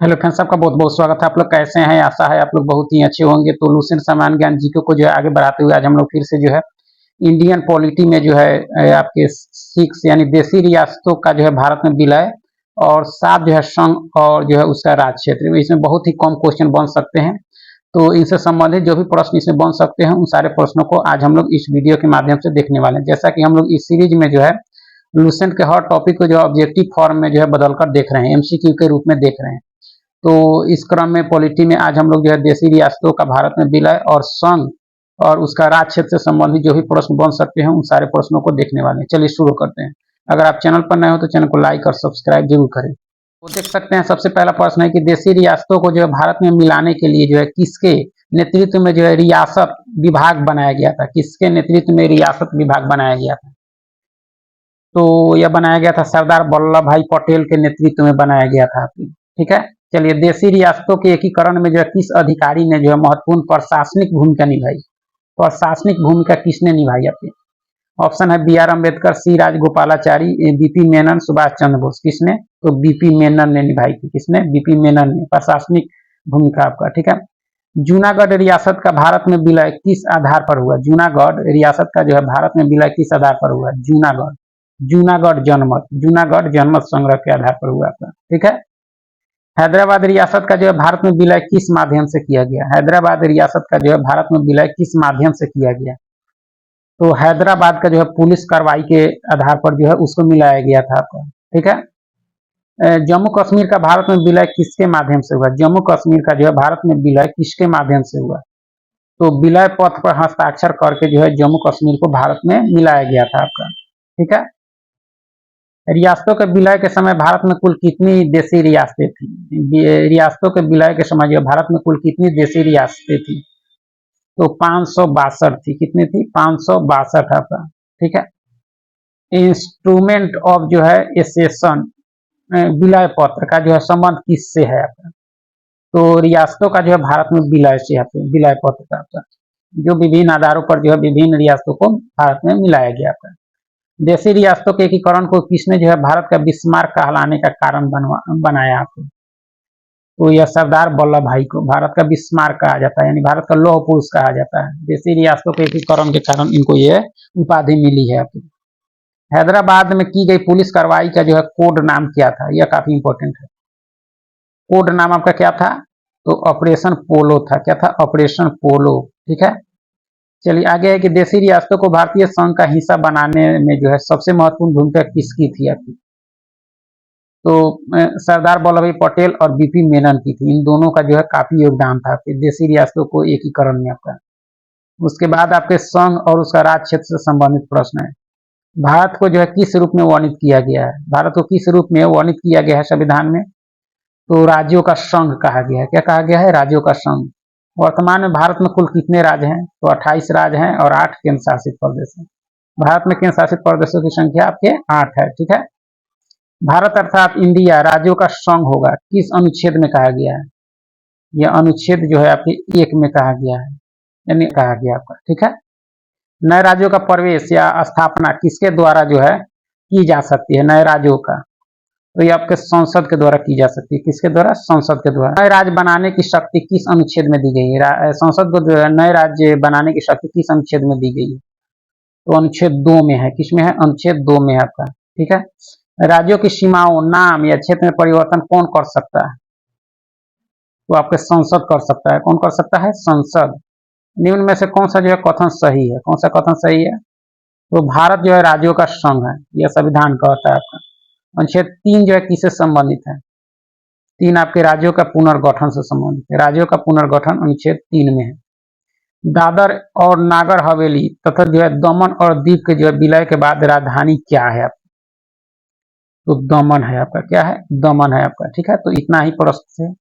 Hello friends, आपका बहुत बहुत स्वागत है। आप लोग कैसे हैं? आशा है आप लोग बहुत ही अच्छे होंगे। तो लुसेंट सामान्य ज्ञान जीके को जो है आगे बढ़ाते हुए आज हम लोग फिर से जो है इंडियन पॉलिटी में जो है आपके 6 यानी देशी रियासतों का जो है भारत में विलय और 7 जो है संघ और जो है उसका राज क्षेत्र, इसमें बहुत ही कम क्वेश्चन बन सकते हैं। तो इनसे संबंधित जो भी प्रश्न इसमें बन सकते हैं उन सारे प्रश्नों को आज हम लोग इस वीडियो के माध्यम से देखने वाले हैं। जैसा कि हम लोग इस सीरीज में जो है लुसेंट के हर टॉपिक को जो ऑब्जेक्टिव फॉर्म में जो है बदलकर देख रहे हैं, एमसीक्यू के रूप में देख रहे हैं। तो इस क्रम में पॉलिटी में आज हम लोग जो है देशी रियासतों का भारत में विलय और संघ और उसका राज क्षेत्र से संबंधित जो भी प्रश्न बन सकते हैं उन सारे प्रश्नों को देखने वाले हैं। चलिए शुरू करते हैं। अगर आप चैनल पर नए हो तो चैनल को लाइक और सब्सक्राइब जरूर करें। तो देख सकते हैं सबसे पहला प्रश्न है कि देशी रियासतों को जो है भारत में मिलाने के लिए जो है किसके नेतृत्व में जो है रियासत विभाग बनाया गया था? किसके नेतृत्व में रियासत विभाग बनाया गया था? तो यह बनाया गया था सरदार वल्लभ भाई पटेल के नेतृत्व में बनाया गया था। ठीक है। चलिए, देशी रियासतों के एकीकरण में जो है किस अधिकारी ने जो है महत्वपूर्ण प्रशासनिक भूमिका निभाई? प्रशासनिक भूमिका किसने निभाई? आपके ऑप्शन है B R Ambedkar, C Rajagopalachari, B P Menon, Subhas Chandra Bose. किसने? तो बीपी मेनन ने निभाई थी। किसने? बीपी मेनन ने प्रशासनिक भूमिका आपका। ठीक है। जूनागढ़ रियासत का भारत में विलय किस आधार पर हुआ? जूनागढ़ रियासत का जो है भारत में विलय किस आधार पर हुआ? जूनागढ़ जनमत संग्रह के आधार पर हुआ था। ठीक है। हैदराबाद रियासत का जो है भारत में विलय किस माध्यम से किया गया? हैदराबाद रियासत का जो है भारत में विलय किस माध्यम से किया गया? तो हैदराबाद का जो है पुलिस कार्रवाई के आधार पर जो है उसको मिलाया गया था आपका। ठीक है। जम्मू कश्मीर का भारत में विलय किसके माध्यम से हुआ? जम्मू कश्मीर का जो है भारत में विलय किसके माध्यम से हुआ? तो विलय पत्र पर हस्ताक्षर करके जो है जम्मू कश्मीर को भारत में मिलाया गया था आपका। ठीक है। रियासतों के विलय के समय भारत में कुल कितनी देशी रियासतें थी? रियासतों के विलय के समय जो भारत में कुल कितनी देशी रियासतें थी? तो 562 थी। कितनी थी? 562 आपका। ठीक है। इंस्ट्रूमेंट ऑफ जो है एसेशन विलय पत्र का जो है संबंध किससे है आपका? तो रियासतों का जो है भारत में विलय से विलय पत्र का आपका, जो विभिन्न आधारों पर जो है विभिन्न रियासतों को भारत में मिलाया गया आपका। देशी रियासतों के एकीकरण को किसने जो है भारत का बिस्मार्क कहलाने का कारण बनाया आपको? तो यह सरदार वल्लभ भाई को भारत का बिस्मार्क कहा जाता है, यानी भारत का लौह पुरुष कहा जाता है। देशी रियासतों के एकीकरण के कारण इनको यह उपाधि मिली है आपको। हैदराबाद में की गई पुलिस कार्रवाई का जो है कोड नाम क्या था? यह काफी इंपॉर्टेंट है। कोड नाम आपका क्या था? तो ऑपरेशन पोलो था। क्या था? ऑपरेशन पोलो। ठीक है। चलिए आगे है कि देशी रियासतों को भारतीय संघ का हिस्सा बनाने में जो है सबसे महत्वपूर्ण भूमिका किसकी थी आपकी? तो सरदार वल्लभ भाई पटेल और बीपी मेनन की थी। इन दोनों का जो है काफी योगदान था आपके देशी रियासतों को एकीकरण में आपका। उसके बाद आपके संघ और उसका राज क्षेत्र से संबंधित प्रश्न है। भारत को जो है किस रूप में वर्णित किया गया है? भारत को किस रूप में वर्णित किया गया है संविधान में? तो राज्यों का संघ कहा गया है। क्या कहा गया है? राज्यों का संघ। वर्तमान में भारत में कुल कितने राज्य हैं? तो 28 राज्य हैं और 8 केंद्र शासित प्रदेश हैं। भारत में केंद्र शासित प्रदेशों की संख्या आपके 8 है। ठीक है। भारत अर्थात इंडिया राज्यों का संघ होगा किस अनुच्छेद में कहा गया है? यह अनुच्छेद जो है आपके 1 में कहा गया है, यानी कहा गया आपका। ठीक है। नए राज्यों का प्रवेश या स्थापना किसके द्वारा जो है की जा सकती है? नए राज्यों का, तो ये आपके संसद के द्वारा की जा सकती है। किसके द्वारा? संसद के द्वारा। नए राज्य बनाने की शक्ति किस अनुच्छेद में दी गई है? संसद को जो है नए राज्य बनाने की शक्ति किस अनुच्छेद में दी गई है? तो अनुच्छेद 2 में है। किसमें है? अनुच्छेद 2 में आपका। ठीक है। राज्यों की सीमाओं, नाम या क्षेत्र में परिवर्तन कौन कर सकता है? तो आपके संसद कर सकता है। कौन कर सकता है? संसद। निम्न में से कौन सा जो है कथन सही है? कौन सा कथन सही है? तो भारत जो है राज्यों का संघ है, यह संविधान कहता है आपका। अनुच्छेद 3 जो है किससे संबंधित है? 3 आपके राज्यों का पुनर्गठन से संबंधित है। राज्यों का पुनर्गठन अनुच्छेद 3 में है। दादर और नागर हवेली तथा जो है दमन और दीव के जो है विलय के बाद राजधानी क्या है आपका? तो दमन है आपका। क्या है? दमन है आपका। ठीक है। तो इतना ही प्रश्न से